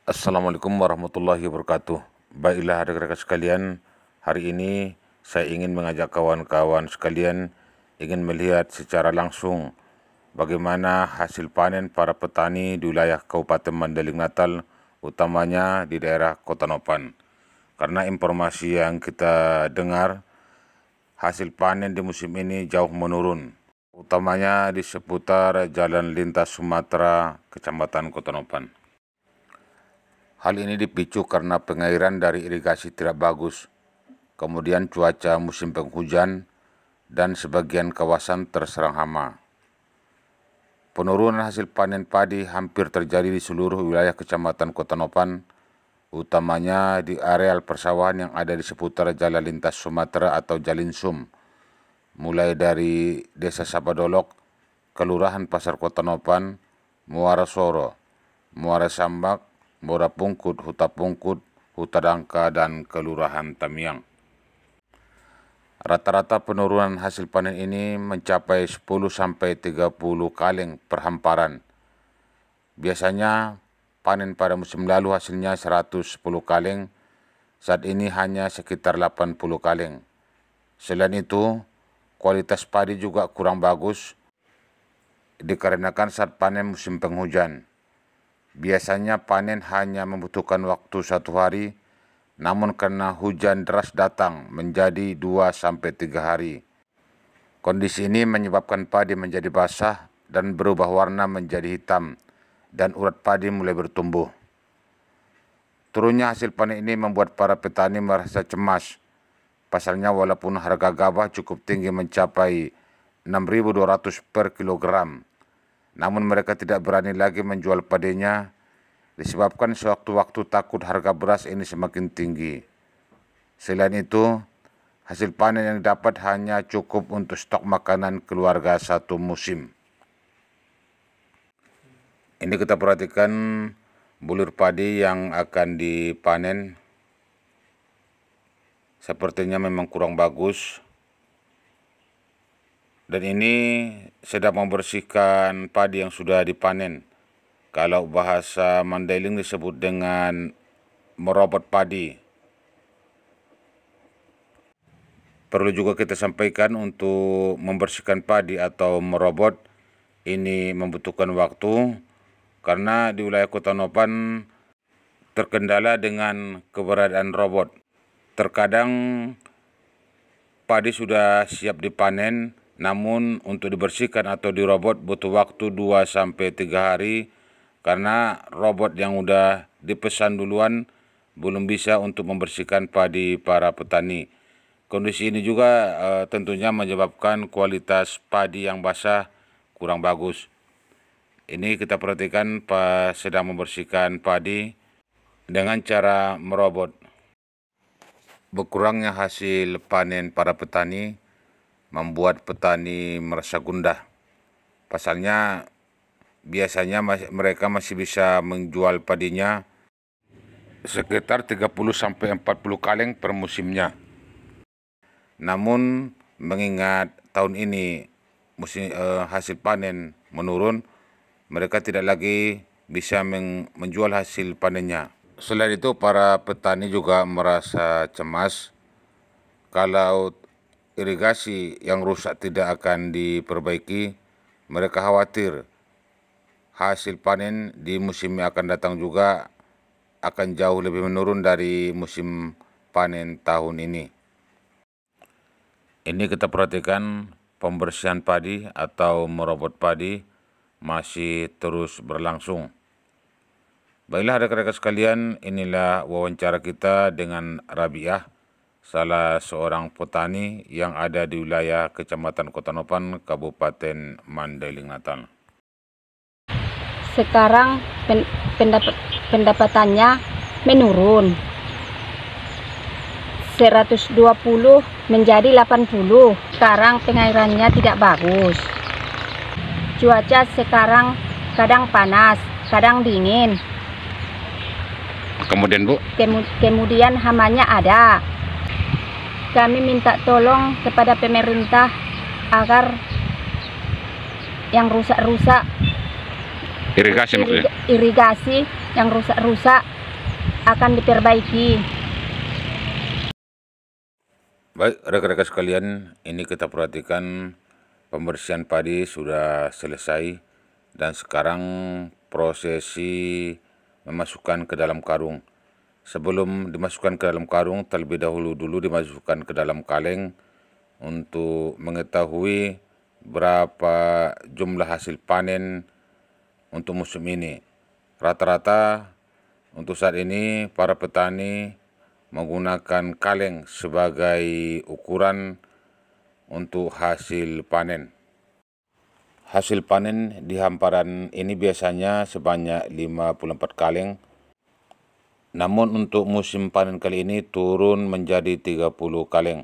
Assalamualaikum warahmatullahi wabarakatuh. Baiklah rekan-rekan sekalian, hari ini saya ingin mengajak kawan-kawan sekalian ingin melihat secara langsung bagaimana hasil panen para petani di wilayah Kabupaten Mandailing Natal, utamanya di daerah Kota Nopan. Karena informasi yang kita dengar, hasil panen di musim ini jauh menurun, utamanya di seputar Jalan Lintas Sumatera, Kecamatan Kota Nopan. Hal ini dipicu karena pengairan dari irigasi tidak bagus, kemudian cuaca musim penghujan, dan sebagian kawasan terserang hama. Penurunan hasil panen padi hampir terjadi di seluruh wilayah Kecamatan Kota Nopan, utamanya di areal persawahan yang ada di seputar Jalan Lintas Sumatera atau Jalinsum, mulai dari Desa Sapadolok, Kelurahan Pasar Kota Nopan, Muara Soro, Muara Sambak, Muara Pungkut, Huta Pungkut, Huta Dangka, dan Kelurahan Tamiang. Rata-rata penurunan hasil panen ini mencapai 10-30 kaleng per hamparan. Biasanya panen pada musim lalu hasilnya 110 kaleng, saat ini hanya sekitar 80 kaleng. Selain itu, kualitas padi juga kurang bagus dikarenakan saat panen musim penghujan. Biasanya panen hanya membutuhkan waktu 1 hari, namun karena hujan deras datang menjadi 2-3 hari. Kondisi ini menyebabkan padi menjadi basah dan berubah warna menjadi hitam, dan urat padi mulai bertumbuh. Turunnya hasil panen ini membuat para petani merasa cemas. Pasalnya walaupun harga gabah cukup tinggi mencapai 6.200 per kilogram, namun mereka tidak berani lagi menjual padinya disebabkan sewaktu-waktu takut harga beras ini semakin tinggi. Selain itu, hasil panen yang didapat hanya cukup untuk stok makanan keluarga satu musim. Ini kita perhatikan bulir padi yang akan dipanen. Sepertinya memang kurang bagus. Dan ini sedang membersihkan padi yang sudah dipanen. Kalau bahasa Mandailing disebut dengan merobot padi. Perlu juga kita sampaikan untuk membersihkan padi atau merobot ini membutuhkan waktu karena di wilayah Kota Nopan terkendala dengan keberadaan robot. Terkadang padi sudah siap dipanen, namun untuk dibersihkan atau dirobot butuh waktu 2-3 hari karena robot yang udah dipesan duluan belum bisa untuk membersihkan padi para petani. Kondisi ini juga tentunya menyebabkan kualitas padi yang basah kurang bagus. Ini kita perhatikan pas sedang membersihkan padi dengan cara merobot. Berkurangnya hasil panen para petani membuat petani merasa gundah. Pasalnya biasanya mereka masih bisa menjual padinya sekitar 30-40 kaleng per musimnya. Namun mengingat tahun ini hasil panen menurun, mereka tidak lagi bisa menjual hasil panennya. Selain itu, para petani juga merasa cemas kalau irigasi yang rusak tidak akan diperbaiki. Mereka khawatir hasil panen di musim yang akan datang juga akan jauh lebih menurun dari musim panen tahun ini. Ini kita perhatikan pembersihan padi atau merobot padi masih terus berlangsung. Baiklah rekan-rekan sekalian, inilah wawancara kita dengan Rabiah, salah seorang petani yang ada di wilayah Kecamatan Kota Nopan, Kabupaten Mandailing Natal. Sekarang pendapatannya menurun 120 menjadi 80. Sekarang pengairannya tidak bagus. Cuaca sekarang kadang panas, kadang dingin. Kemudian Bu? Kemudian hamanya ada. Kami minta tolong kepada pemerintah agar yang rusak-rusak Irigasi maksudnya? irigasi yang rusak-rusak akan diperbaiki. Baik, rekan-rekan sekalian, ini kita perhatikan pembersihan padi sudah selesai dan sekarang prosesi memasukkan ke dalam karung. Sebelum dimasukkan ke dalam karung, terlebih dahulu dimasukkan ke dalam kaleng untuk mengetahui berapa jumlah hasil panen untuk musim ini. Rata-rata untuk saat ini para petani menggunakan kaleng sebagai ukuran untuk hasil panen. Hasil panen di hamparan ini biasanya sebanyak 54 kaleng, namun untuk musim panen kali ini turun menjadi 30 kaleng.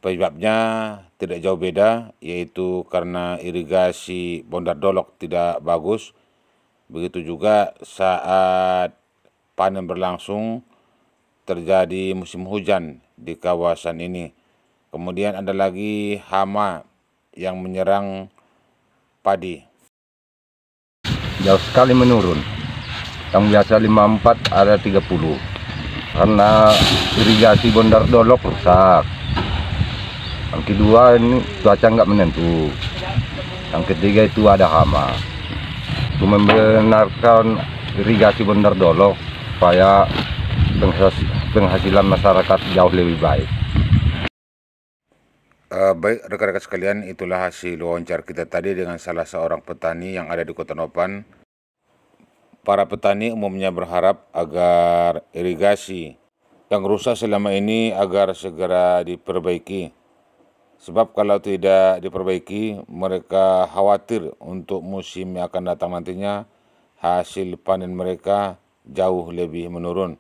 Penyebabnya tidak jauh beda, yaitu karena irigasi Bondar Dolok tidak bagus. Begitu juga saat panen berlangsung terjadi musim hujan di kawasan ini. Kemudian ada lagi hama yang menyerang padi. Jauh sekali menurun. Yang biasa 54 ada 30. Karena irigasi Bondar Dolok rusak. Yang kedua ini cuaca nggak menentu. Yang ketiga itu ada hama. Itu membenarkan irigasi Bondar Dolok supaya penghasilan masyarakat jauh lebih baik. Baik rekan-rekan sekalian, itulah hasil wawancara kita tadi dengan salah seorang petani yang ada di Kota Nopan. Para petani umumnya berharap agar irigasi yang rusak selama ini agar segera diperbaiki. Sebab kalau tidak diperbaiki, mereka khawatir untuk musim yang akan datang nantinya hasil panen mereka jauh lebih menurun.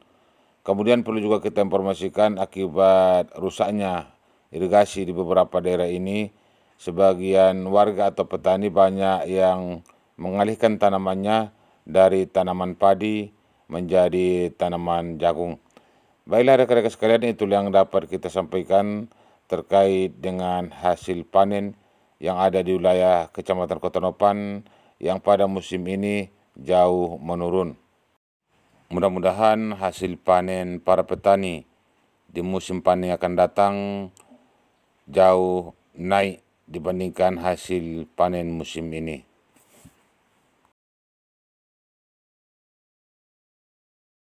Kemudian perlu juga kita informasikan akibat rusaknya irigasi di beberapa daerah ini, sebagian warga atau petani banyak yang mengalihkan tanamannya dari tanaman padi menjadi tanaman jagung. Baiklah rekan-rekan sekalian, itulah yang dapat kita sampaikan terkait dengan hasil panen yang ada di wilayah Kecamatan Kota Nopan yang pada musim ini jauh menurun. Mudah-mudahan hasil panen para petani di musim panen yang akan datang jauh naik dibandingkan hasil panen musim ini.